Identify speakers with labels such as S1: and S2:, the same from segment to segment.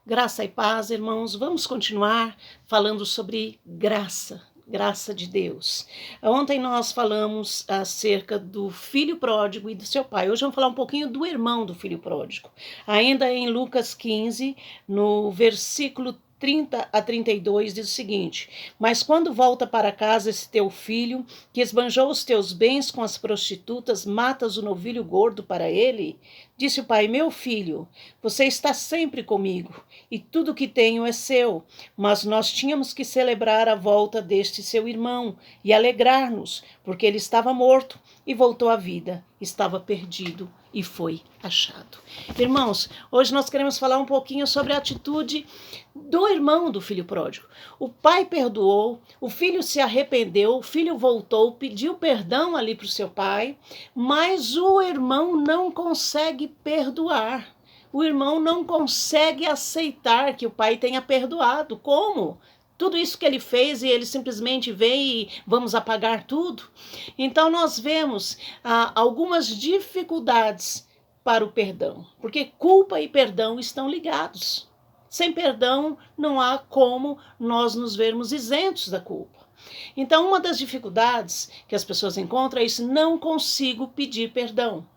S1: Graça e paz, irmãos. Vamos continuar falando sobre graça, graça de Deus. Ontem nós falamos acerca do filho pródigo e do seu pai. Hoje vamos falar um pouquinho do irmão do filho pródigo. Ainda em Lucas 15, no versículo 30 a 32, diz o seguinte: Mas quando volta para casa esse teu filho, que esbanjou os teus bens com as prostitutas, matas o novilho gordo para ele? Disse o pai: Meu filho, você está sempre comigo, e tudo que tenho é seu. Mas nós tínhamos que celebrar a volta deste seu irmão e alegrar-nos, porque ele estava morto e voltou à vida, estava perdido e foi achado. Irmãos, hoje nós queremos falar um pouquinho sobre a atitude do irmão do filho pródigo. O pai perdoou, o filho se arrependeu, o filho voltou, pediu perdão ali para o seu pai, mas o irmão não consegue perdoar. O irmão não consegue aceitar que o pai tenha perdoado. Como? Tudo isso que ele fez e ele simplesmente vem e vamos apagar tudo? Então nós vemos algumas dificuldades para o perdão, porque culpa e perdão estão ligados. Sem perdão não há como nós nos vermos isentos da culpa. Então uma das dificuldades que as pessoas encontram é isso: não consigo pedir perdão.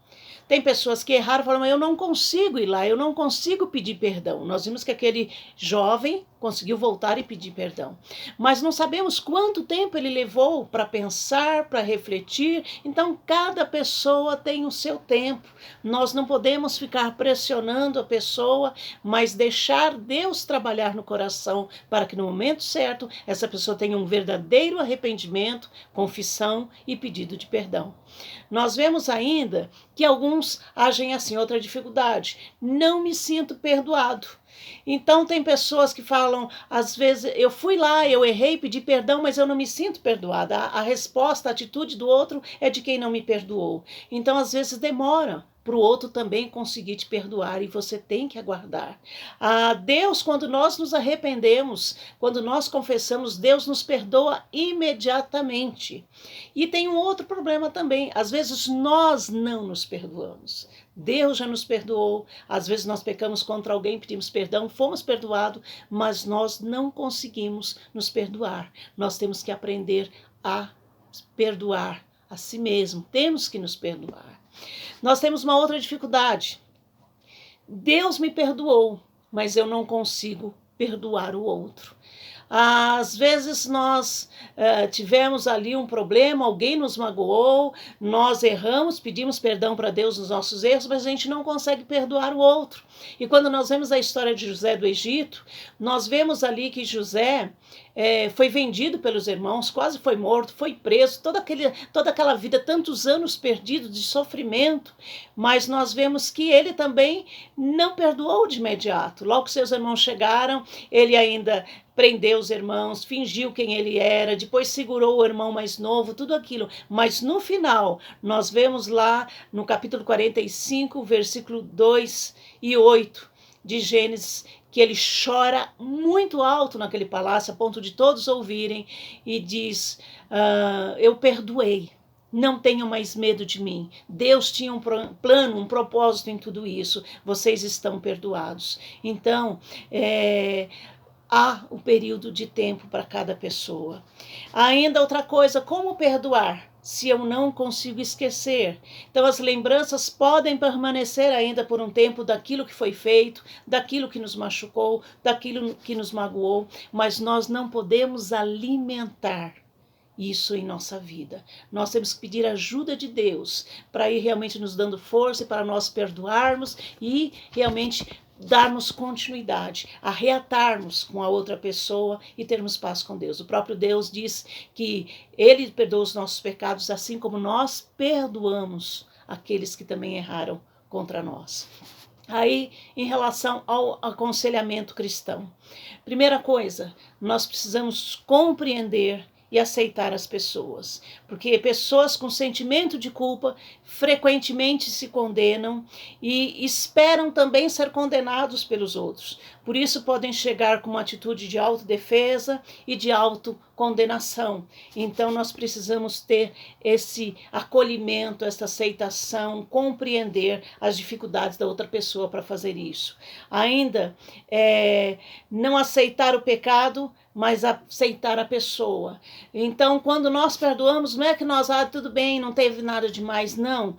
S1: Tem pessoas que erraram e falam: mas eu não consigo ir lá, eu não consigo pedir perdão. Nós vimos que aquele jovem conseguiu voltar e pedir perdão. Mas não sabemos quanto tempo ele levou para pensar, para refletir. Então, cada pessoa tem o seu tempo. Nós não podemos ficar pressionando a pessoa, mas deixar Deus trabalhar no coração para que no momento certo essa pessoa tenha um verdadeiro arrependimento, confissão e pedido de perdão. Nós vemos ainda que alguns agem assim. Outra dificuldade: não me sinto perdoado. Então tem pessoas que falam, às vezes, eu fui lá, eu errei, pedi perdão, mas eu não me sinto perdoada. A resposta, a atitude do outro é de quem não me perdoou. Então às vezes demora para o outro também conseguir te perdoar, e você tem que aguardar. Deus, quando nós nos arrependemos, quando nós confessamos, Deus nos perdoa imediatamente. E tem um outro problema também: às vezes nós não nos perdoamos. Deus já nos perdoou, às vezes nós pecamos contra alguém, pedimos perdão, fomos perdoados, mas nós não conseguimos nos perdoar. Nós temos que aprender a perdoar a si mesmo, temos que nos perdoar. Nós temos uma outra dificuldade: Deus me perdoou, mas eu não consigo perdoar o outro. Às vezes nós tivemos ali um problema, alguém nos magoou, nós erramos, pedimos perdão para Deus nos nossos erros, mas a gente não consegue perdoar o outro. E quando nós vemos a história de José do Egito, nós vemos ali que José foi vendido pelos irmãos, quase foi morto, foi preso, toda aquela vida, tantos anos perdidos de sofrimento, mas nós vemos que ele também não perdoou de imediato. Logo que seus irmãos chegaram, ele ainda prendeu os irmãos, fingiu quem ele era, depois segurou o irmão mais novo, tudo aquilo. Mas no final, nós vemos lá no capítulo 45, versículo 2 e 8 de Gênesis, que ele chora muito alto naquele palácio, a ponto de todos ouvirem, e diz: eu perdoei. Não tenham mais medo de mim. Deus tinha um plano, um propósito em tudo isso. Vocês estão perdoados. Então, há um período de tempo para cada pessoa. Ainda outra coisa: como perdoar se eu não consigo esquecer? Então as lembranças podem permanecer ainda por um tempo daquilo que foi feito, daquilo que nos machucou, daquilo que nos magoou, mas nós não podemos alimentar isso em nossa vida. Nós temos que pedir ajuda de Deus para ir realmente nos dando força para nós perdoarmos e realmente darmos continuidade, arreatarmos com a outra pessoa e termos paz com Deus. O próprio Deus diz que Ele perdoa os nossos pecados, assim como nós perdoamos aqueles que também erraram contra nós. Aí, em relação ao aconselhamento cristão, primeira coisa, nós precisamos compreender e aceitar as pessoas, porque pessoas com sentimento de culpa frequentemente se condenam e esperam também ser condenados pelos outros. Por isso podem chegar com uma atitude de autodefesa e de autocondenação. Então nós precisamos ter esse acolhimento, essa aceitação, compreender as dificuldades da outra pessoa para fazer isso. Ainda não aceitar o pecado, mas aceitar a pessoa. Então, quando nós perdoamos, não é que nós, tudo bem, não teve nada demais, não.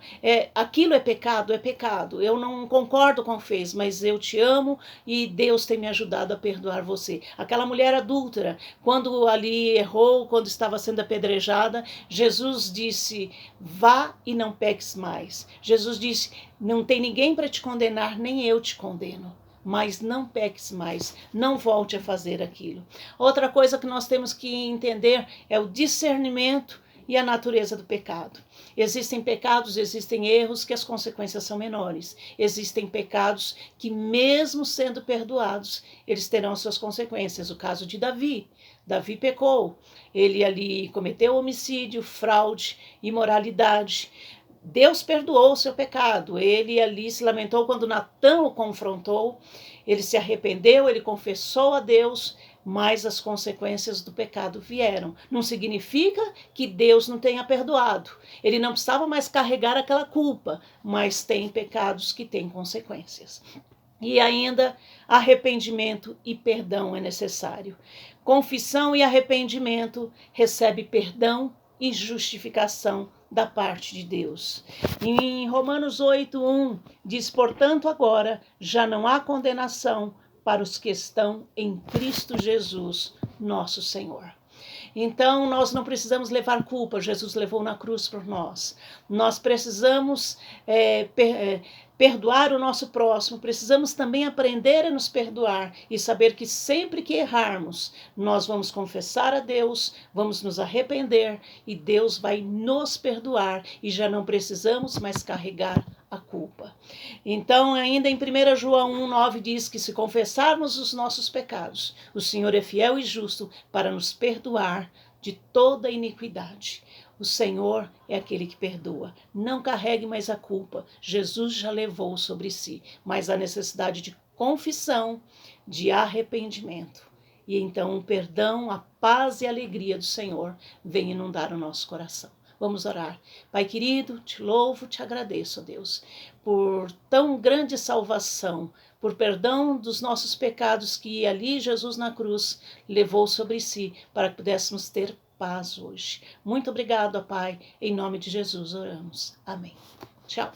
S1: Aquilo é pecado, é pecado. Eu não concordo com o que fez, mas eu te amo e Deus tem me ajudado a perdoar você. Aquela mulher adúltera, quando ali errou, quando estava sendo apedrejada, Jesus disse, vá e não peques mais. Jesus disse, não tem ninguém para te condenar, nem eu te condeno. Mas não peques mais, não volte a fazer aquilo. Outra coisa que nós temos que entender é o discernimento e a natureza do pecado. Existem pecados, existem erros que as consequências são menores. Existem pecados que, mesmo sendo perdoados, eles terão suas consequências. O caso de Davi. Davi pecou. Ele ali cometeu homicídio, fraude, imoralidade. Deus perdoou o seu pecado. Ele ali se lamentou quando Natã o confrontou. Ele se arrependeu, ele confessou a Deus, mas as consequências do pecado vieram. Não significa que Deus não tenha perdoado. Ele não precisava mais carregar aquela culpa, mas tem pecados que têm consequências. E ainda arrependimento e perdão é necessário. Confissão e arrependimento recebe perdão e justificação da parte de Deus. Em Romanos 8:1 diz, portanto, agora já não há condenação para os que estão em Cristo Jesus, nosso Senhor. Então, nós não precisamos levar culpa, Jesus levou na cruz por nós. Nós precisamos perdoar o nosso próximo, precisamos também aprender a nos perdoar e saber que sempre que errarmos, nós vamos confessar a Deus, vamos nos arrepender e Deus vai nos perdoar e já não precisamos mais carregar a culpa. Então, ainda em 1 João 1:9 diz que se confessarmos os nossos pecados, o Senhor é fiel e justo para nos perdoar de toda iniquidade. O Senhor é aquele que perdoa. Não carregue mais a culpa. Jesus já levou sobre si, mas a necessidade de confissão, de arrependimento. E então o perdão, a paz e a alegria do Senhor vem inundar o nosso coração. Vamos orar. Pai querido, te louvo, te agradeço, ó Deus, por tão grande salvação, por perdão dos nossos pecados que ali Jesus na cruz levou sobre si para que pudéssemos ter paz hoje. Muito obrigado, ó Pai. Em nome de Jesus oramos. Amém. Tchau.